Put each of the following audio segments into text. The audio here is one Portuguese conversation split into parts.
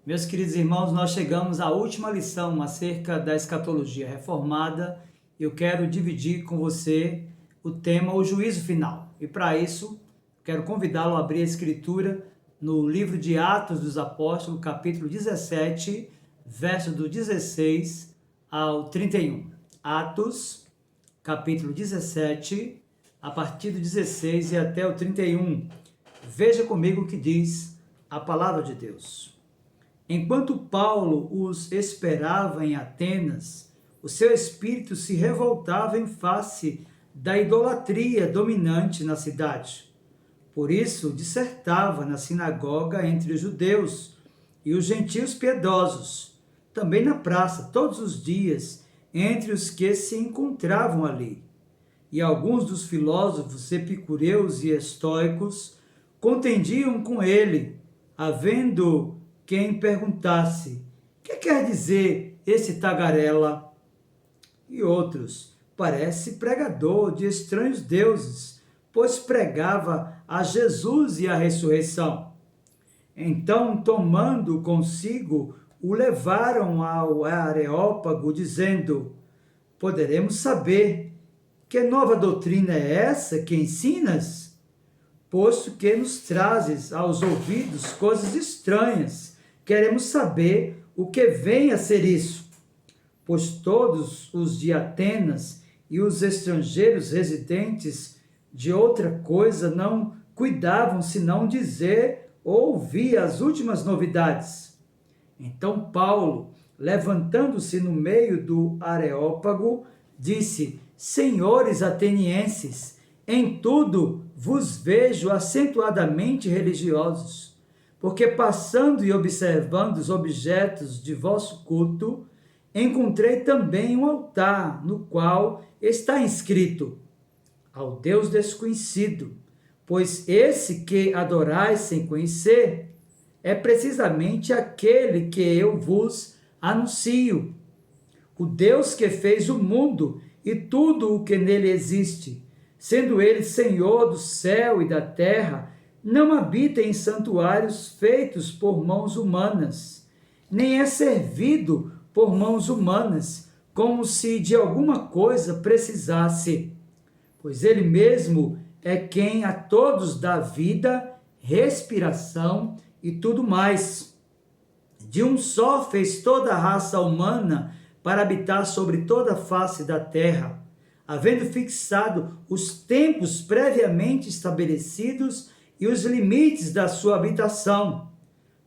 Meus queridos irmãos, nós chegamos à última lição acerca da escatologia reformada. Eu quero dividir com você o tema O Juízo Final. E para isso, quero convidá-lo a abrir a escritura no livro de Atos dos Apóstolos, capítulo 17, verso do 16 ao 31. Atos, capítulo 17, a partir do 16 e até o 31. Veja comigo o que diz a palavra de Deus. Enquanto Paulo os esperava em Atenas, o seu espírito se revoltava em face da idolatria dominante na cidade. Por isso, dissertava na sinagoga entre os judeus e os gentios piedosos, também na praça, todos os dias, entre os que se encontravam ali. E alguns dos filósofos epicureus e estoicos contendiam com ele, havendo quem perguntasse: que quer dizer esse tagarela? E outros: parece pregador de estranhos deuses, pois pregava a Jesus e a ressurreição. Então, tomando consigo, o levaram ao Areópago, dizendo: poderemos saber que nova doutrina é essa que ensinas? Posto que nos trazes aos ouvidos coisas estranhas, queremos saber o que vem a ser isso. Pois todos os de Atenas e os estrangeiros residentes de outra coisa não cuidavam senão dizer ou ouvir as últimas novidades. Então Paulo, levantando-se no meio do Areópago, disse: senhores atenienses, em tudo vos vejo acentuadamente religiosos, porque passando e observando os objetos de vosso culto, encontrei também um altar no qual está inscrito: ao Deus desconhecido, pois esse que adorais sem conhecer é precisamente aquele que eu vos anuncio, o Deus que fez o mundo e tudo o que nele existe, sendo ele Senhor do céu e da terra, não habita em santuários feitos por mãos humanas, nem é servido por mãos humanas, como se de alguma coisa precisasse, pois ele mesmo é quem a todos dá vida, respiração e tudo mais. De um só fez toda a raça humana para habitar sobre toda a face da terra, havendo fixado os tempos previamente estabelecidos e os limites da sua habitação,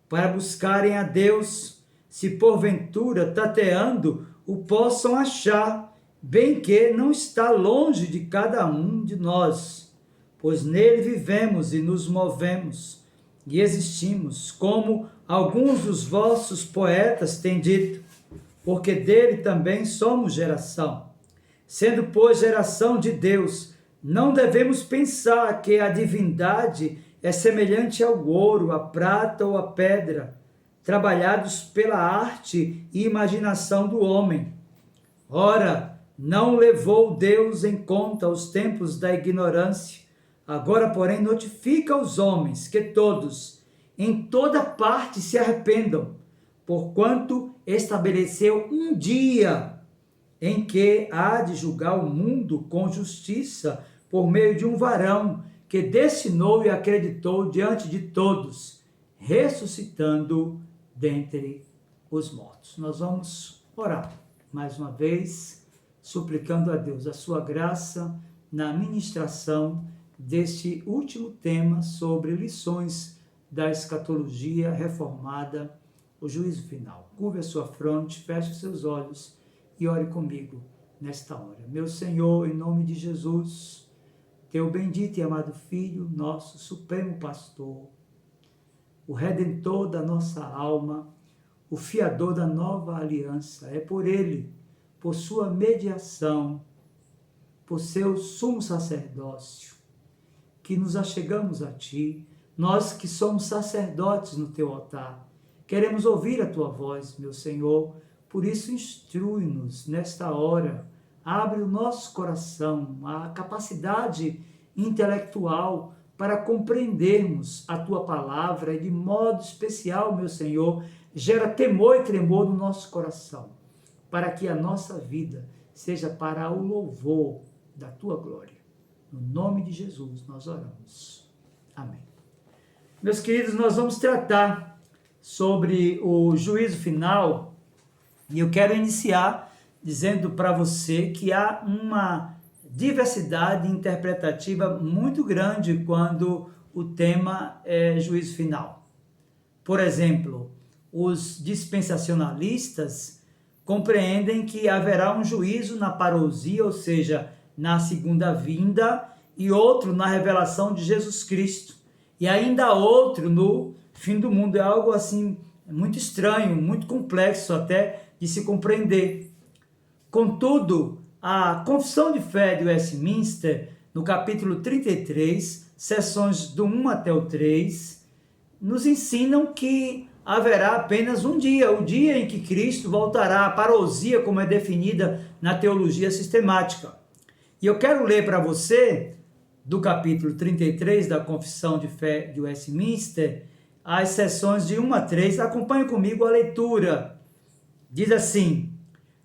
para buscarem a Deus, se porventura tateando o possam achar, bem que não está longe de cada um de nós, pois nele vivemos e nos movemos e existimos, como alguns dos vossos poetas têm dito, porque dele também somos geração. Sendo, pois, geração de Deus, não devemos pensar que a divindade é semelhante ao ouro, à prata ou à pedra, trabalhados pela arte e imaginação do homem. Ora, não levou Deus em conta os tempos da ignorância, agora, porém, notifica aos homens que todos, em toda parte, se arrependam, porquanto estabeleceu um dia em que há de julgar o mundo com justiça por meio de um varão que destinou e acreditou diante de todos, ressuscitando dentre os mortos. Nós vamos orar mais uma vez, suplicando a Deus a sua graça na ministração deste último tema sobre lições da escatologia reformada, o juízo final. Curve a sua fronte, feche os seus olhos e ore comigo nesta hora. Meu Senhor, em nome de Jesus, teu bendito e amado Filho, nosso supremo pastor, o redentor da nossa alma, o fiador da nova aliança, é por ele, por sua mediação, por seu sumo sacerdócio, que nos achegamos a ti, nós que somos sacerdotes no teu altar. Queremos ouvir a tua voz, meu Senhor, por isso instrui-nos nesta hora, abre o nosso coração, a capacidade intelectual para compreendermos a tua palavra e de modo especial, meu Senhor, gera temor e tremor no nosso coração, para que a nossa vida seja para o louvor da tua glória. No nome de Jesus nós oramos. Amém. Meus queridos, nós vamos tratar sobre o juízo final e eu quero iniciar dizendo para você que há uma diversidade interpretativa muito grande quando o tema é juízo final. Por exemplo, os dispensacionalistas compreendem que haverá um juízo na parousia, ou seja, na segunda vinda, e outro na revelação de Jesus Cristo, e ainda outro no fim do mundo. É algo assim muito estranho, muito complexo até de se compreender. Contudo, a Confissão de Fé de Westminster, no capítulo 33, sessões do 1 até o 3, nos ensinam que haverá apenas um dia, o dia em que Cristo voltará, a parousia, como é definida na teologia sistemática. E eu quero ler para você, do capítulo 33 da Confissão de Fé de Westminster, as sessões de 1 a 3, acompanhe comigo a leitura. Diz assim: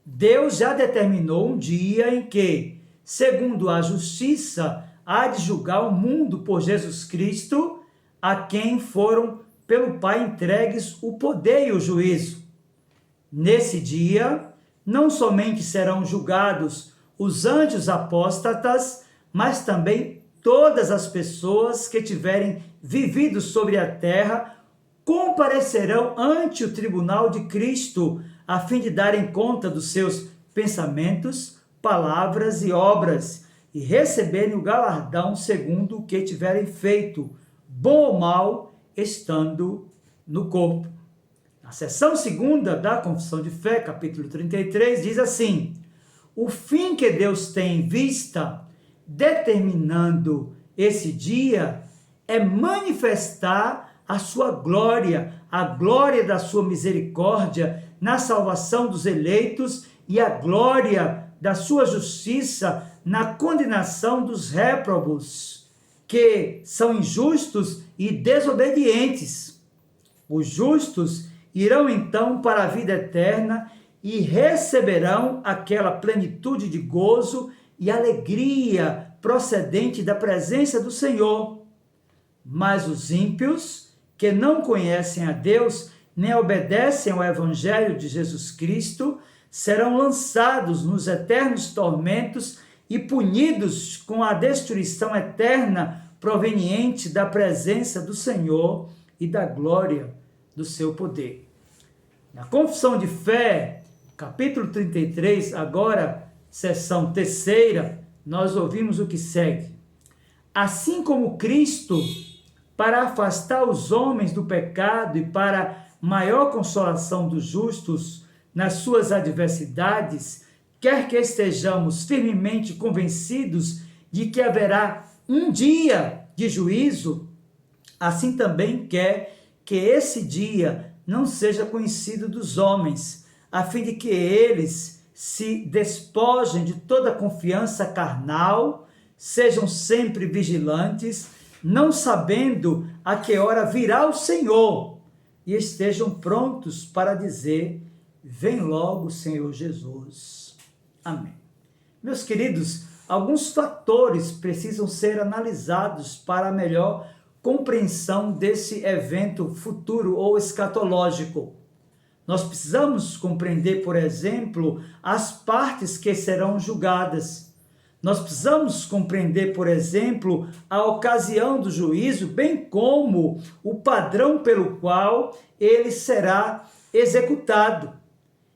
Deus já determinou um dia em que, segundo a justiça, há de julgar o mundo por Jesus Cristo, a quem foram pelo Pai entregues o poder e o juízo. Nesse dia, não somente serão julgados os anjos apóstatas, mas também todas as pessoas que tiverem vivido sobre a terra comparecerão ante o tribunal de Cristo, a fim de darem conta dos seus pensamentos, palavras e obras, e receberem o galardão segundo o que tiverem feito, bom ou mal, estando no corpo. Na seção segunda da Confissão de Fé, capítulo 33, diz assim: o fim que Deus tem em vista, determinando esse dia, é manifestar a sua glória, a glória da sua misericórdia na salvação dos eleitos e a glória da sua justiça na condenação dos réprobos, que são injustos e desobedientes. Os justos irão então para a vida eterna e receberão aquela plenitude de gozo e alegria procedente da presença do Senhor. Mas os ímpios, que não conhecem a Deus, nem obedecem ao Evangelho de Jesus Cristo, serão lançados nos eternos tormentos e punidos com a destruição eterna proveniente da presença do Senhor e da glória do seu poder. Na Confissão de Fé, capítulo 33, agora, seção terceira, nós ouvimos o que segue. Assim como Cristo, para afastar os homens do pecado e para maior consolação dos justos nas suas adversidades, quer que estejamos firmemente convencidos de que haverá um dia de juízo, assim também quer que esse dia não seja conhecido dos homens, a fim de que eles se despojem de toda confiança carnal, sejam sempre vigilantes, não sabendo a que hora virá o Senhor, e estejam prontos para dizer: vem logo, Senhor Jesus. Amém. Meus queridos, alguns fatores precisam ser analisados para a melhor compreensão desse evento futuro ou escatológico. Nós precisamos compreender, por exemplo, as partes que serão julgadas. Nós precisamos compreender, por exemplo, a ocasião do juízo, bem como o padrão pelo qual ele será executado.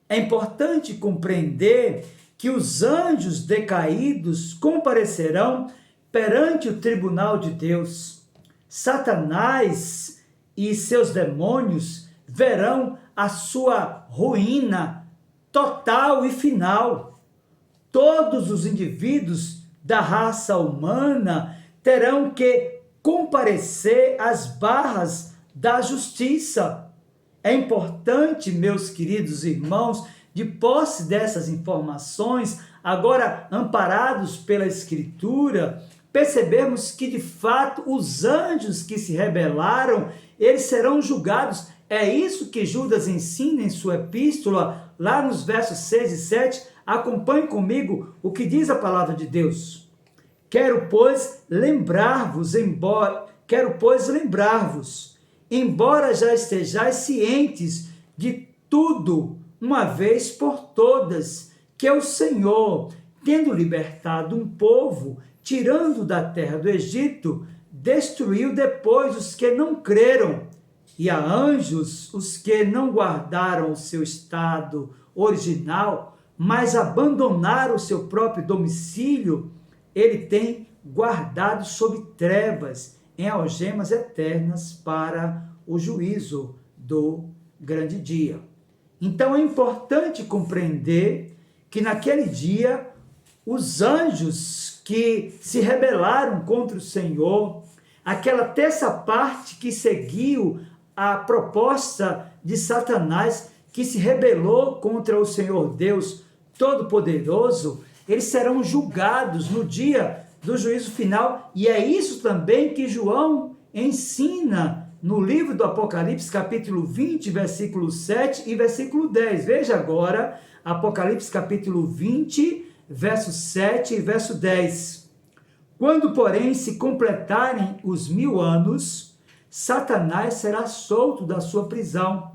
É importante compreender que os anjos decaídos comparecerão perante o tribunal de Deus. Satanás e seus demônios verão a sua ruína total e final. Todos os indivíduos da raça humana terão que comparecer às barras da justiça. É importante, meus queridos irmãos, de posse dessas informações, agora amparados pela Escritura, percebemos que de fato os anjos que se rebelaram, eles serão julgados. É isso que Judas ensina em sua epístola, lá nos versos 6 e 7. Acompanhe comigo o que diz a palavra de Deus. Quero, pois, lembrar-vos, embora já estejais cientes de tudo, uma vez por todas, que o Senhor, tendo libertado um povo, tirando da terra do Egito, destruiu depois os que não creram, e a anjos os que não guardaram o seu estado original, mas abandonaram o seu próprio domicílio, ele tem guardado sob trevas, em algemas eternas para o juízo do grande dia. Então é importante compreender que naquele dia os anjos que se rebelaram contra o Senhor, aquela terça parte que seguiu a proposta de Satanás, que se rebelou contra o Senhor Deus Todo-Poderoso, eles serão julgados no dia do juízo final, e é isso também que João ensina no livro do Apocalipse, capítulo 20, versículo 7 e versículo 10. Veja agora, Apocalipse, capítulo 20, verso 7 e verso 10. Quando, porém, se completarem os 1000 anos, Satanás será solto da sua prisão.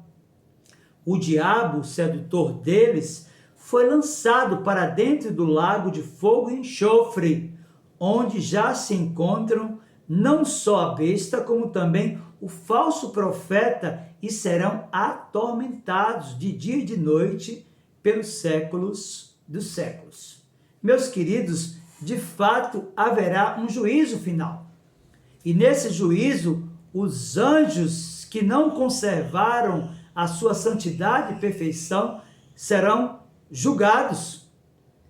O diabo, sedutor deles, foi lançado para dentro do lago de fogo e enxofre, onde já se encontram não só a besta, como também o falso profeta, e serão atormentados de dia e de noite pelos séculos dos séculos. Meus queridos, de fato haverá um juízo final. E nesse juízo, os anjos que não conservaram a sua santidade e perfeição serão julgados.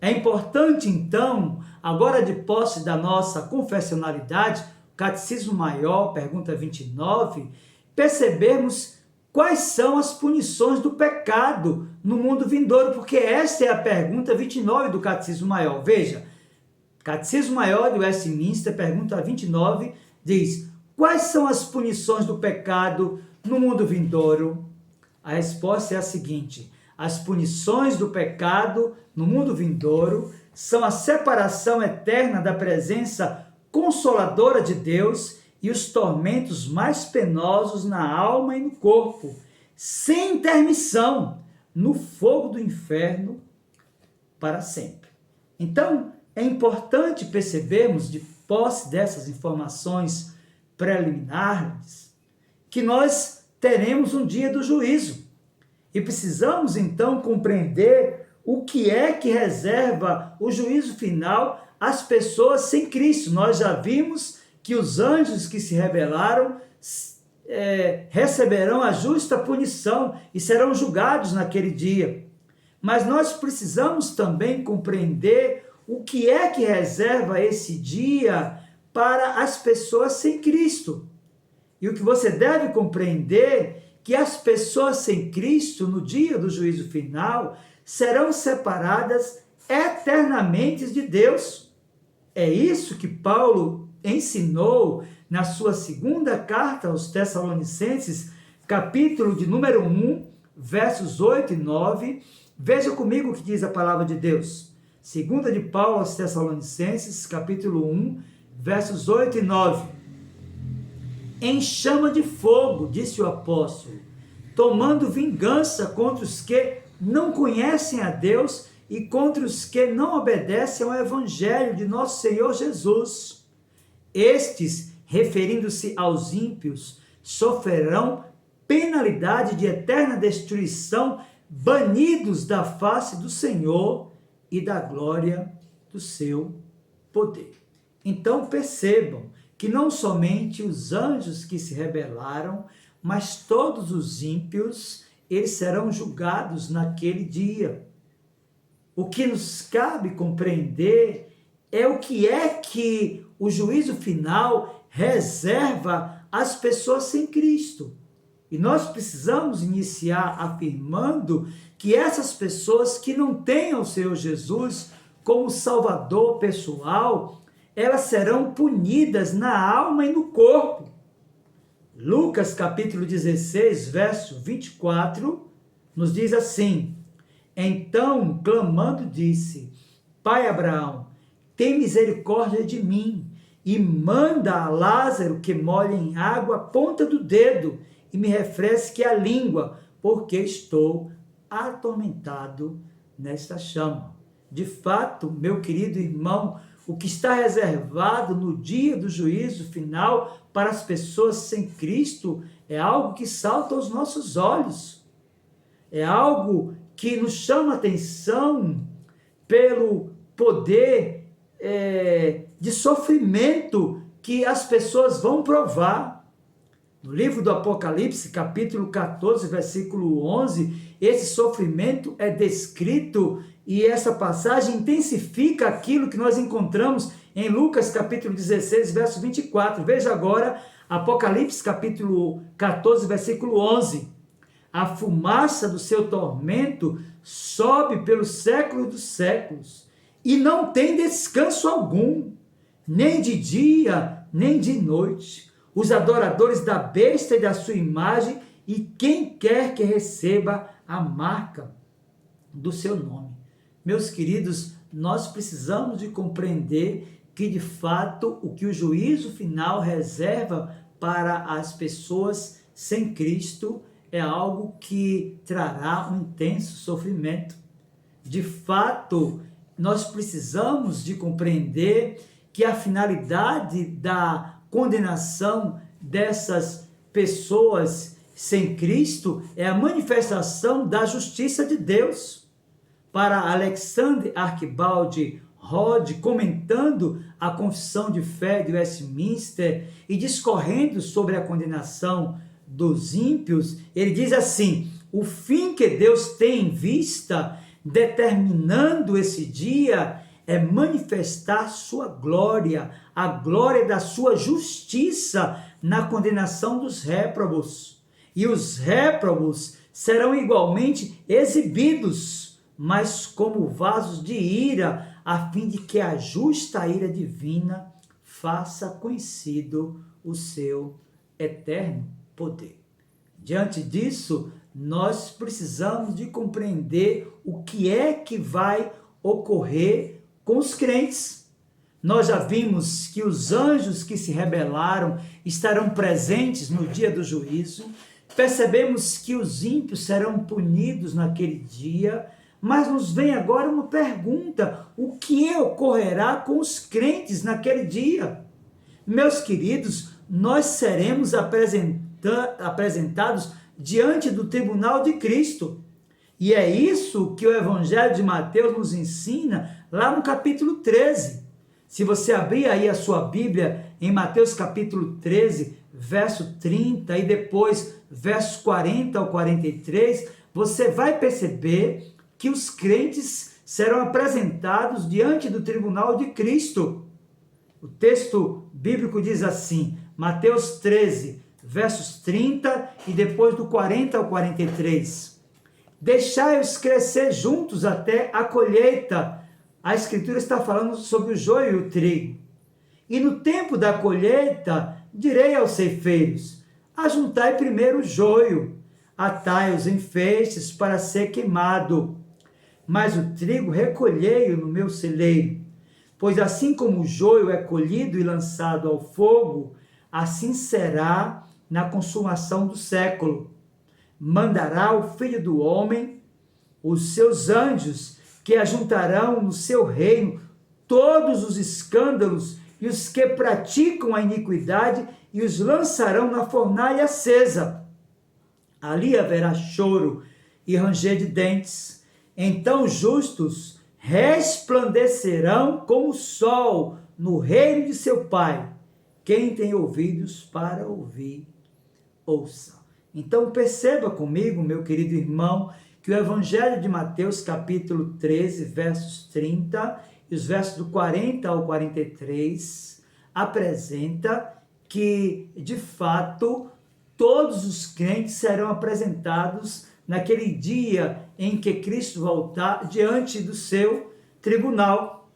É importante, então, agora de posse da nossa confessionalidade, Catecismo Maior, pergunta 29, percebermos quais são as punições do pecado no mundo vindouro, porque esta é a pergunta 29 do Catecismo Maior. Veja, Catecismo Maior de Westminster, pergunta 29, diz: quais são as punições do pecado no mundo vindouro? A resposta é a seguinte: as punições do pecado no mundo vindouro são a separação eterna da presença consoladora de Deus e os tormentos mais penosos na alma e no corpo, sem intermissão, no fogo do inferno para sempre. Então, é importante percebermos, de posse dessas informações preliminares, que nós teremos um dia do juízo. E precisamos, então, compreender o que é que reserva o juízo final às pessoas sem Cristo. Nós já vimos que os anjos que se rebelaram receberão a justa punição e serão julgados naquele dia. Mas nós precisamos também compreender o que é que reserva esse dia para as pessoas sem Cristo. E o que você deve compreender que as pessoas sem Cristo, no dia do juízo final, serão separadas eternamente de Deus. É isso que Paulo ensinou na sua segunda carta aos Tessalonicenses, capítulo de número 1, versos 8 e 9. Veja comigo o que diz a palavra de Deus. Segunda de Paulo aos Tessalonicenses, capítulo 1, versos 8 e 9. Em chama de fogo, disse o apóstolo, tomando vingança contra os que não conhecem a Deus e contra os que não obedecem ao evangelho de nosso Senhor Jesus. Estes, referindo-se aos ímpios, sofrerão penalidade de eterna destruição, banidos da face do Senhor e da glória do seu poder. Então percebam que não somente os anjos que se rebelaram, mas todos os ímpios, eles serão julgados naquele dia. O que nos cabe compreender é o que é que o juízo final reserva às pessoas sem Cristo. E nós precisamos iniciar afirmando que essas pessoas que não têm o Senhor Jesus como Salvador pessoal, elas serão punidas na alma e no corpo. Lucas capítulo 16, verso 24, nos diz assim: então, clamando, disse: Pai Abraão, tem misericórdia de mim e manda a Lázaro que molhe em água a ponta do dedo e me refresque a língua, porque estou atormentado nesta chama. De fato, meu querido irmão, o que está reservado no dia do juízo final para as pessoas sem Cristo é algo que salta aos nossos olhos. É algo que nos chama a atenção pelo poder de sofrimento que as pessoas vão provar. No livro do Apocalipse, capítulo 14, versículo 11, esse sofrimento é descrito e essa passagem intensifica aquilo que nós encontramos em Lucas, capítulo 16, verso 24. Veja agora, Apocalipse, capítulo 14, versículo 11. A fumaça do seu tormento sobe pelos séculos dos séculos e não tem descanso algum, nem de dia, nem de noite. Os adoradores da besta e da sua imagem e quem quer que receba a marca do seu nome. Meus queridos, nós precisamos de compreender que, de fato, o que o juízo final reserva para as pessoas sem Cristo é algo que trará um intenso sofrimento. De fato, nós precisamos de compreender que a finalidade da condenação dessas pessoas sem Cristo é a manifestação da justiça de Deus. Para Alexander Archibald Rodd, comentando a Confissão de Fé de Westminster e discorrendo sobre a condenação dos ímpios, ele diz assim: o fim que Deus tem em vista, determinando esse dia, é manifestar sua glória, a glória da sua justiça na condenação dos réprobos. E os réprobos serão igualmente exibidos, mas como vasos de ira, a fim de que a justa ira divina faça conhecido o seu eterno poder. Diante disso, nós precisamos de compreender o que é que vai ocorrer com os crentes. Nós já vimos que os anjos que se rebelaram estarão presentes no dia do juízo. Percebemos que os ímpios serão punidos naquele dia, mas nos vem agora uma pergunta: o que ocorrerá com os crentes naquele dia? Meus queridos, nós seremos apresentados diante do tribunal de Cristo. E é isso que o Evangelho de Mateus nos ensina lá no capítulo 13. Se você abrir aí a sua Bíblia em Mateus capítulo 13, verso 30 e depois versos 40 ao 43, você vai perceber que os crentes serão apresentados diante do tribunal de Cristo. O texto bíblico diz assim, Mateus 13, versos 30 e depois do 40 ao 43. Deixai-os crescer juntos até a colheita. A Escritura está falando sobre o joio e o trigo. E no tempo da colheita, direi aos ceifeiros: ajuntai primeiro o joio, atai-os em feixes para ser queimado. Mas o trigo recolhei-o no meu celeiro. Pois assim como o joio é colhido e lançado ao fogo, assim será na consumação do século. Mandará o Filho do Homem, os seus anjos, que ajuntarão no seu reino todos os escândalos e os que praticam a iniquidade e os lançarão na fornalha acesa. Ali haverá choro e ranger de dentes. Então os justos resplandecerão como o sol no reino de seu Pai. Quem tem ouvidos para ouvir, ouça. Então perceba comigo, meu querido irmão, que o Evangelho de Mateus, capítulo 13, versos 30 e os versos do 40 ao 43, apresenta que, de fato, todos os crentes serão apresentados naquele dia em que Cristo voltar diante do seu tribunal.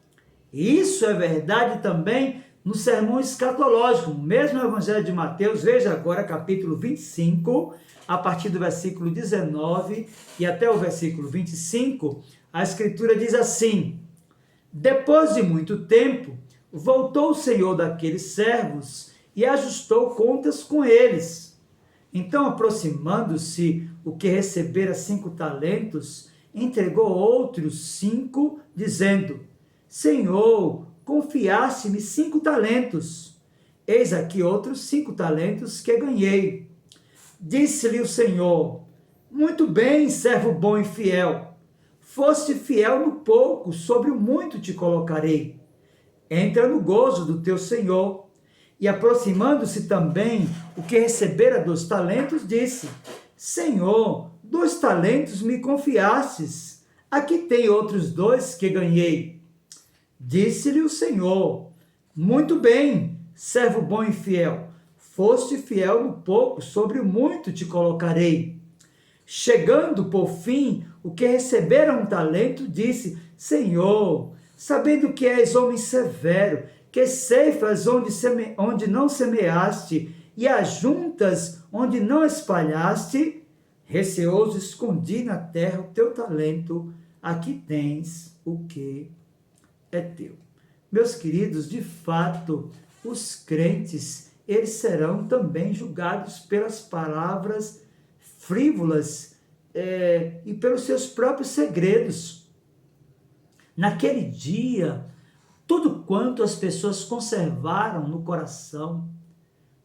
Isso é verdade também no sermão escatológico, mesmo no Evangelho de Mateus. Veja agora capítulo 25, a partir do versículo 19 e até o versículo 25, a Escritura diz assim: depois de muito tempo, voltou o Senhor daqueles servos e ajustou contas com eles. Então, aproximando-se o que recebera 5 talentos, entregou outros 5, dizendo: Senhor, confiaste-me 5 talentos. Eis aqui outros 5 talentos que ganhei. Disse-lhe o Senhor: muito bem, servo bom e fiel. Foste fiel no pouco, sobre o muito te colocarei. Entra no gozo do teu Senhor. E aproximando-se também o que recebera 2 talentos, disse: Senhor, 2 talentos me confiastes. Aqui tem outros 2 que ganhei. Disse-lhe o Senhor: muito bem, servo bom e fiel. Foste fiel no pouco, sobre o muito te colocarei. Chegando, por fim, o que recebera 1 talento, disse: Senhor, sabendo que és homem severo, que ceifas onde não semeaste, e ajuntas onde não espalhaste, receoso escondi na terra o teu talento, aqui tens o que é teu. Meus queridos, de fato, os crentes, eles serão também julgados pelas palavras frívolas e pelos seus próprios segredos. Naquele dia, tudo quanto as pessoas conservaram no coração,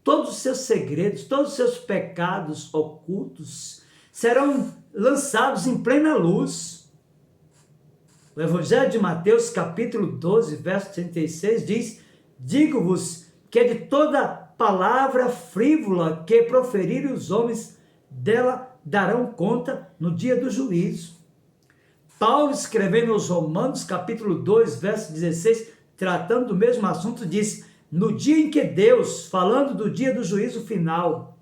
todos os seus segredos, todos os seus pecados ocultos, serão lançados em plena luz. O Evangelho de Mateus, capítulo 12, verso 36, diz: digo-vos que de toda palavra frívola que proferirem os homens, dela darão conta no dia do juízo. Paulo, escrevendo aos Romanos, capítulo 2, verso 16, tratando do mesmo assunto, diz: no dia em que Deus, falando do dia do juízo final,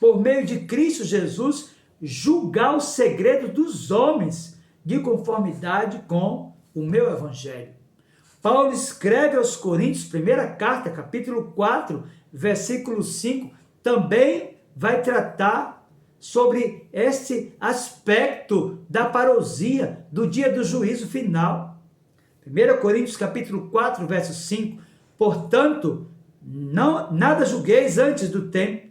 por meio de Cristo Jesus, julgar o segredo dos homens, de conformidade com o meu evangelho. Paulo escreve aos Coríntios, primeira carta, capítulo 4, versículo 5, também vai tratar sobre este aspecto da parousia do dia do juízo final. 1 Coríntios capítulo 4, verso 5, portanto, nada julgueis antes do tempo,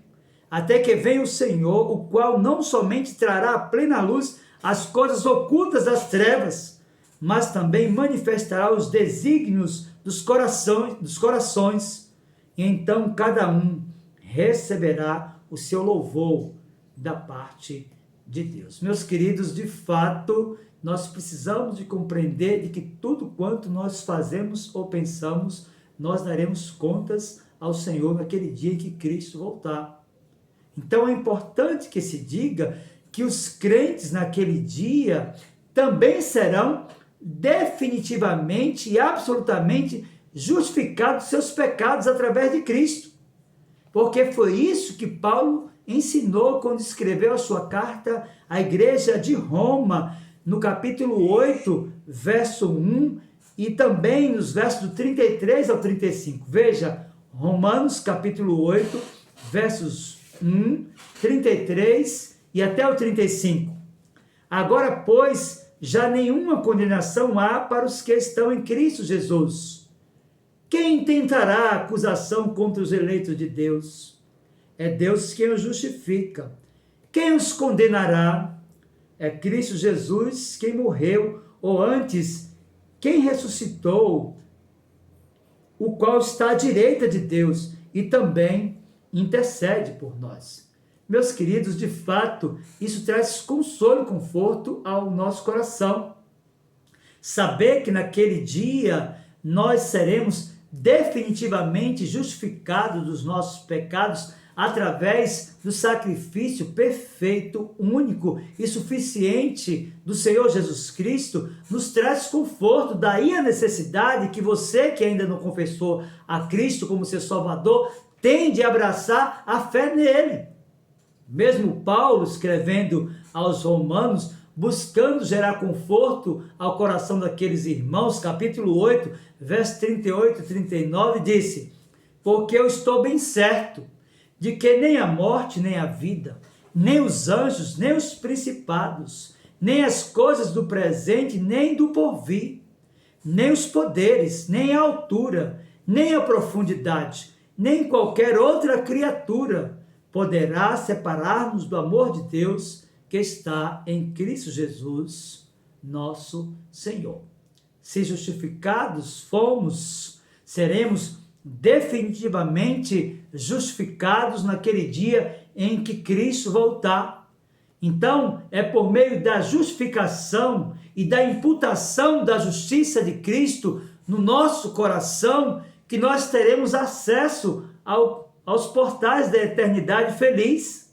até que venha o Senhor, o qual não somente trará à plena luz as coisas ocultas das trevas, mas também manifestará os desígnios dos corações, e então cada um receberá o seu louvor da parte de Deus. Meus queridos, de fato, nós precisamos de compreender de que tudo quanto nós fazemos ou pensamos, nós daremos contas ao Senhor naquele dia em que Cristo voltar. Então é importante que se diga que os crentes naquele dia também serão definitivamente e absolutamente justificados seus pecados através de Cristo. Porque foi isso que Paulo ensinou quando escreveu a sua carta à igreja de Roma, no capítulo 8, verso 1, e também nos versos do 33 ao 35. Veja, Romanos capítulo 8, versos 1, 33 e até o 35. Agora, pois, já nenhuma condenação há para os que estão em Cristo Jesus. Quem tentará acusação contra os eleitos de Deus? É Deus quem os justifica. Quem os condenará? É Cristo Jesus quem morreu, ou antes, quem ressuscitou, o qual está à direita de Deus e também intercede por nós. Meus queridos, de fato, isso traz consolo e conforto ao nosso coração. Saber que naquele dia nós seremos definitivamente justificados dos nossos pecados através do sacrifício perfeito, único e suficiente do Senhor Jesus Cristo, nos traz conforto. Daí a necessidade que você que ainda não confessou a Cristo como seu Salvador tem de abraçar a fé nele. Mesmo Paulo, escrevendo aos Romanos, buscando gerar conforto ao coração daqueles irmãos, capítulo 8, verso 38 e 39, disse: porque eu estou bem certo de que nem a morte, nem a vida, nem os anjos, nem os principados, nem as coisas do presente, nem do porvir, nem os poderes, nem a altura, nem a profundidade, nem qualquer outra criatura poderá separar-nos do amor de Deus que está em Cristo Jesus, nosso Senhor. Se justificados fomos, seremos definitivamente justificados naquele dia em que Cristo voltar. Então, é por meio da justificação e da imputação da justiça de Cristo no nosso coração que nós teremos acesso aos portais da eternidade feliz.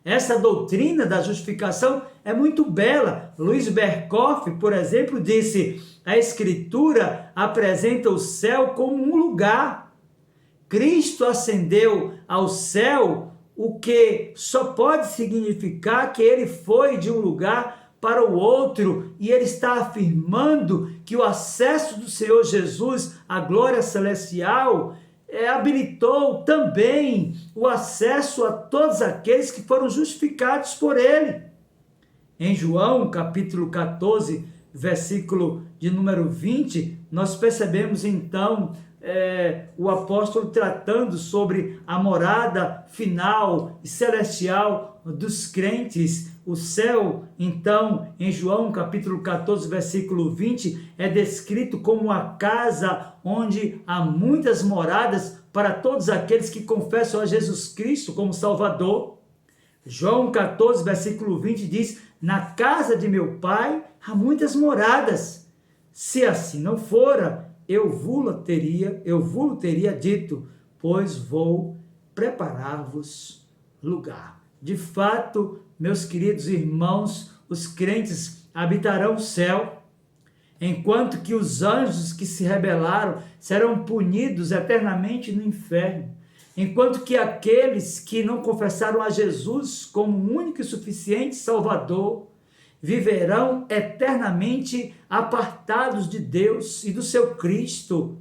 Essa doutrina da justificação é muito bela. Luiz Berkoff, por exemplo, disse: a Escritura apresenta o céu como um lugar. Cristo ascendeu ao céu, o que só pode significar que ele foi de um lugar para o outro, e ele está afirmando que o acesso do Senhor Jesus à glória celestial habilitou também o acesso a todos aqueles que foram justificados por ele. Em João, capítulo 14, versículo de número 20, nós percebemos então o apóstolo tratando sobre a morada final e celestial dos crentes. O céu, então, em João capítulo 14, versículo 20, é descrito como uma casa onde há muitas moradas para todos aqueles que confessam a Jesus Cristo como Salvador. João 14, versículo 20 diz: na casa de meu Pai há muitas moradas. Se assim não fora, eu vou-lo teria dito, pois vou preparar-vos lugar. De fato, meus queridos irmãos, os crentes habitarão o céu, enquanto que os anjos que se rebelaram serão punidos eternamente no inferno, enquanto que aqueles que não confessaram a Jesus como único e suficiente Salvador viverão eternamente apartados de Deus e do seu Cristo,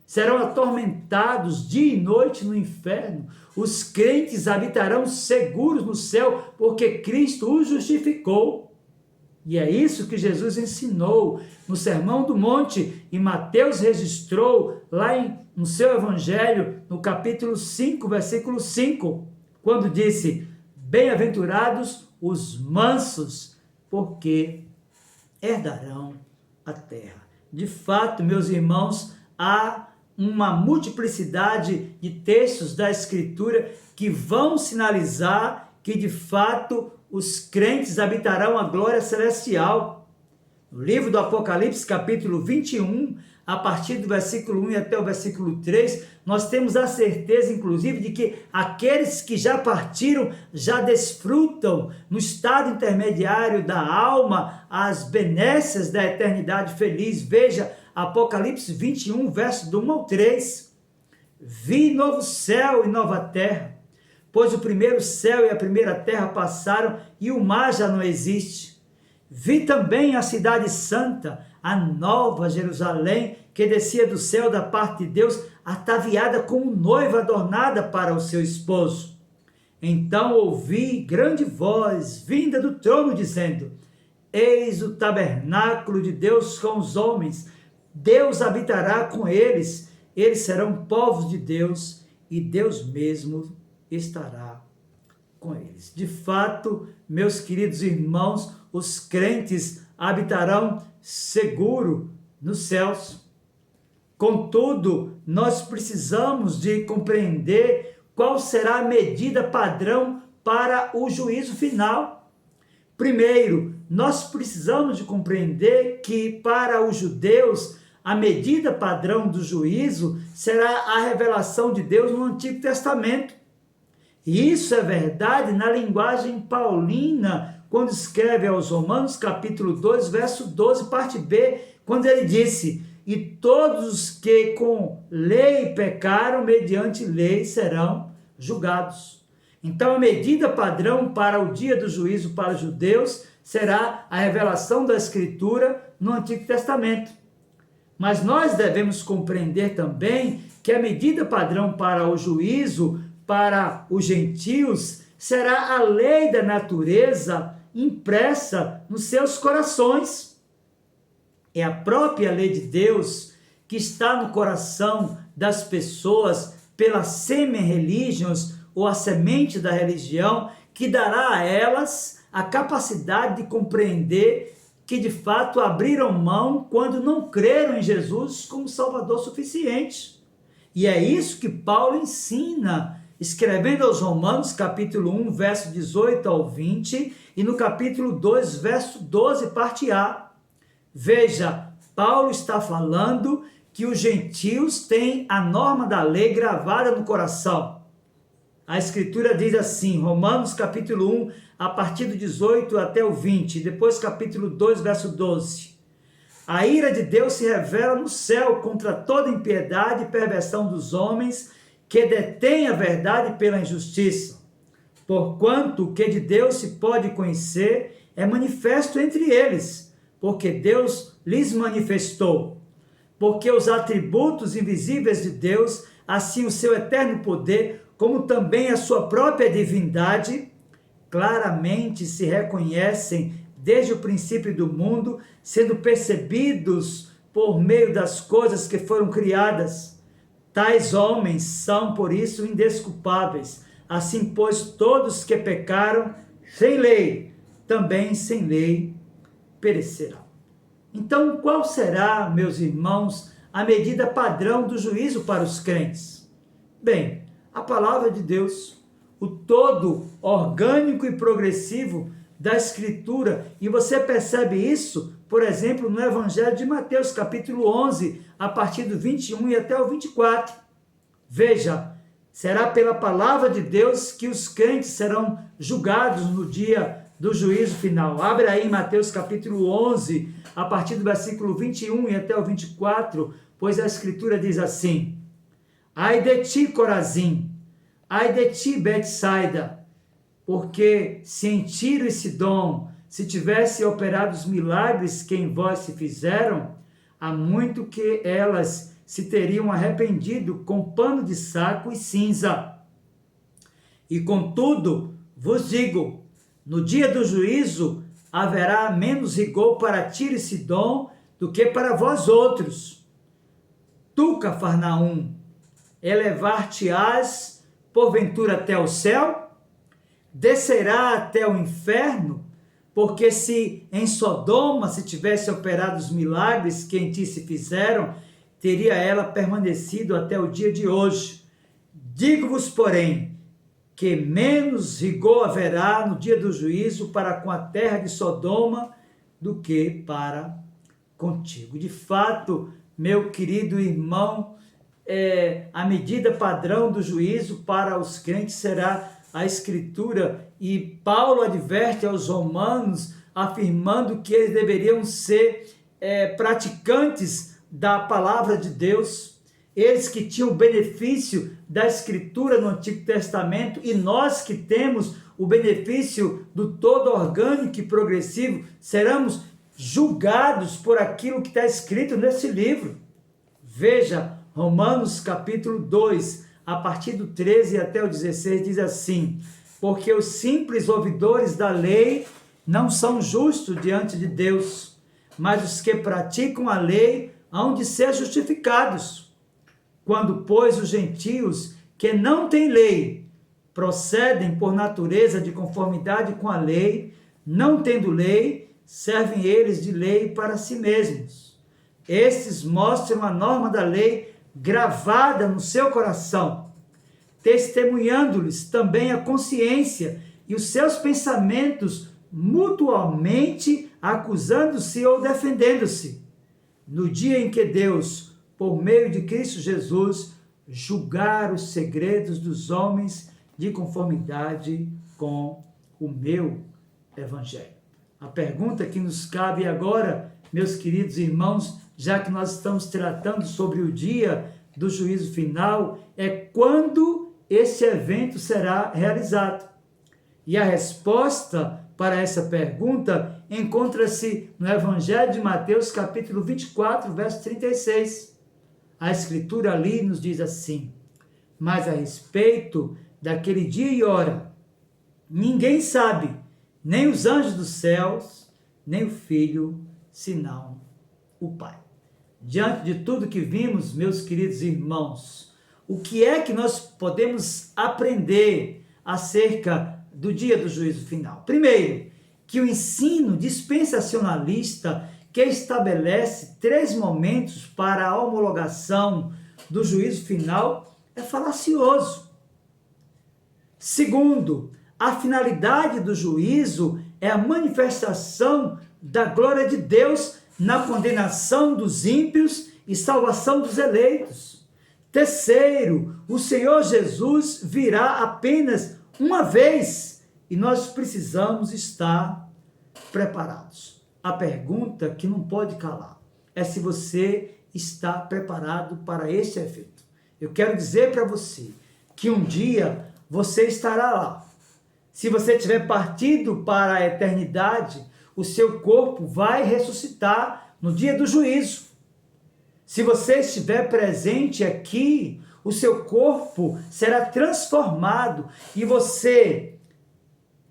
serão atormentados dia e noite no inferno. Os crentes habitarão seguros no céu, porque Cristo os justificou. E é isso que Jesus ensinou no Sermão do Monte, e Mateus registrou lá no seu Evangelho, no capítulo 5, versículo 5, quando disse: bem-aventurados os mansos, porque herdarão a terra. De fato, meus irmãos, há uma multiplicidade de textos da Escritura que vão sinalizar que, de fato, os crentes habitarão a glória celestial. No livro do Apocalipse, capítulo 21, a partir do versículo 1 até o versículo 3, nós temos a certeza, inclusive, de que aqueles que já partiram já desfrutam, no estado intermediário da alma, as benécias da eternidade feliz. Veja, Apocalipse 21, verso do 1 ao 3. Vi novo céu e nova terra, pois o primeiro céu e a primeira terra passaram e o mar já não existe. Vi também a cidade santa, a nova Jerusalém, que descia do céu da parte de Deus, ataviada como noiva adornada para o seu esposo. Então ouvi grande voz vinda do trono dizendo: eis o tabernáculo de Deus com os homens, Deus habitará com eles, eles serão povos de Deus, e Deus mesmo estará com eles. De fato, meus queridos irmãos, os crentes habitarão seguro nos céus. Contudo, nós precisamos de compreender qual será a medida padrão para o juízo final. Primeiro, nós precisamos de compreender que para os judeus a medida padrão do juízo será a revelação de Deus no Antigo Testamento. E isso é verdade na linguagem paulina, quando escreve aos Romanos, capítulo 2, verso 12, parte B, quando ele disse: e todos os que com lei pecaram, mediante lei serão julgados. Então, a medida padrão para o dia do juízo para os judeus será a revelação da Escritura no Antigo Testamento. Mas nós devemos compreender também que a medida padrão para o juízo para os gentios será a lei da natureza impressa nos seus corações. É a própria lei de Deus que está no coração das pessoas pela semi-religions, ou a semente da religião, que dará a elas a capacidade de compreender que de fato abriram mão quando não creram em Jesus como Salvador suficiente. E é isso que Paulo ensina, escrevendo aos Romanos, capítulo 1, verso 18 ao 20, e no capítulo 2, verso 12, parte A. Veja, Paulo está falando que os gentios têm a norma da lei gravada no coração. A Escritura diz assim, Romanos capítulo 1, a partir do 18 até o 20, depois capítulo 2, verso 12. A ira de Deus se revela no céu contra toda impiedade e perversão dos homens que detêm a verdade pela injustiça. Porquanto o que de Deus se pode conhecer é manifesto entre eles, porque Deus lhes manifestou. Porque os atributos invisíveis de Deus, assim o seu eterno poder, como também a sua própria divindade, claramente se reconhecem desde o princípio do mundo, sendo percebidos por meio das coisas que foram criadas. Tais homens são, por isso, indesculpáveis. Assim, pois, todos que pecaram sem lei, também sem lei perecerão. Então, qual será, meus irmãos, a medida padrão do juízo para os crentes? Bem, a palavra de Deus, o todo orgânico e progressivo da Escritura, e você percebe isso, por exemplo, no Evangelho de Mateus, capítulo 11, a partir do 21 e até o 24. Veja, será pela palavra de Deus que os crentes serão julgados no dia do juízo final. Abre aí Mateus capítulo 11, a partir do versículo 21 e até o 24, pois a Escritura diz assim: Ai de ti, Corazim, ai de ti, Betsaida, porque se em Tiro e Sidom se tivesse operado os milagres que em vós se fizeram, há muito que elas se teriam arrependido com pano de saco e cinza. E contudo, vos digo, no dia do juízo haverá menos rigor para Tiro e Sidom do que para vós outros. Tu, Cafarnaum, elevar-te-ás porventura até o céu? Descerá até o inferno? Porque se em Sodoma se tivesse operado os milagres que em ti se fizeram, teria ela permanecido até o dia de hoje. Digo-vos, porém, que menos rigor haverá no dia do juízo para com a terra de Sodoma do que para contigo. De fato, meu querido irmão, a medida padrão do juízo para os crentes será a Escritura, e Paulo adverte aos romanos, afirmando que eles deveriam ser praticantes da palavra de Deus, eles que tinham o benefício da Escritura no Antigo Testamento, e nós que temos o benefício do todo orgânico e progressivo, seremos julgados por aquilo que está escrito nesse livro. Veja, Romanos capítulo 2, a partir do 13 até o 16, diz assim: porque os simples ouvidores da lei não são justos diante de Deus, mas os que praticam a lei hão de ser justificados. Quando, pois, os gentios que não têm lei procedem por natureza de conformidade com a lei, não tendo lei, servem eles de lei para si mesmos. Estes mostram a norma da lei gravada no seu coração, testemunhando-lhes também a consciência e os seus pensamentos mutuamente acusando-se ou defendendo-se. No dia em que Deus, por meio de Cristo Jesus, julgar os segredos dos homens de conformidade com o meu Evangelho. A pergunta que nos cabe agora, meus queridos irmãos, já que nós estamos tratando sobre o dia do juízo final, é quando esse evento será realizado. E a resposta para essa pergunta encontra-se no Evangelho de Mateus, capítulo 24, verso 36. A Escritura ali nos diz assim: mas a respeito daquele dia e hora, ninguém sabe, nem os anjos dos céus, nem o Filho, senão o Pai. Diante de tudo que vimos, meus queridos irmãos, o que é que nós podemos aprender acerca do dia do juízo final? Primeiro, que o ensino dispensacionalista que estabelece 3 momentos para a homologação do juízo final é falacioso. Segundo, a finalidade do juízo é a manifestação da glória de Deus na condenação dos ímpios e salvação dos eleitos. Terceiro, o Senhor Jesus virá apenas uma vez e nós precisamos estar preparados. A pergunta que não pode calar é se você está preparado para este evento. Eu quero dizer para você que um dia você estará lá. Se você tiver partido para a eternidade, o seu corpo vai ressuscitar no dia do juízo. Se você estiver presente aqui, o seu corpo será transformado e você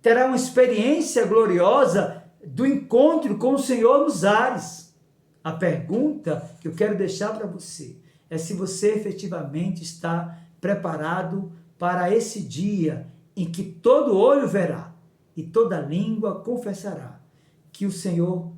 terá uma experiência gloriosa do encontro com o Senhor nos ares. A pergunta que eu quero deixar para você é se você efetivamente está preparado para esse dia em que todo olho verá e toda língua confessará que o Senhor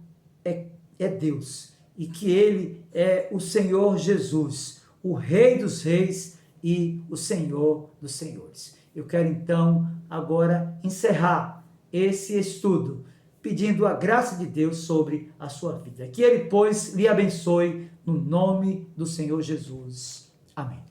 é Deus e que Ele é o Senhor Jesus, o Rei dos Reis e o Senhor dos Senhores. Eu quero então agora encerrar esse estudo pedindo a graça de Deus sobre a sua vida. Que Ele, pois, lhe abençoe no nome do Senhor Jesus. Amém.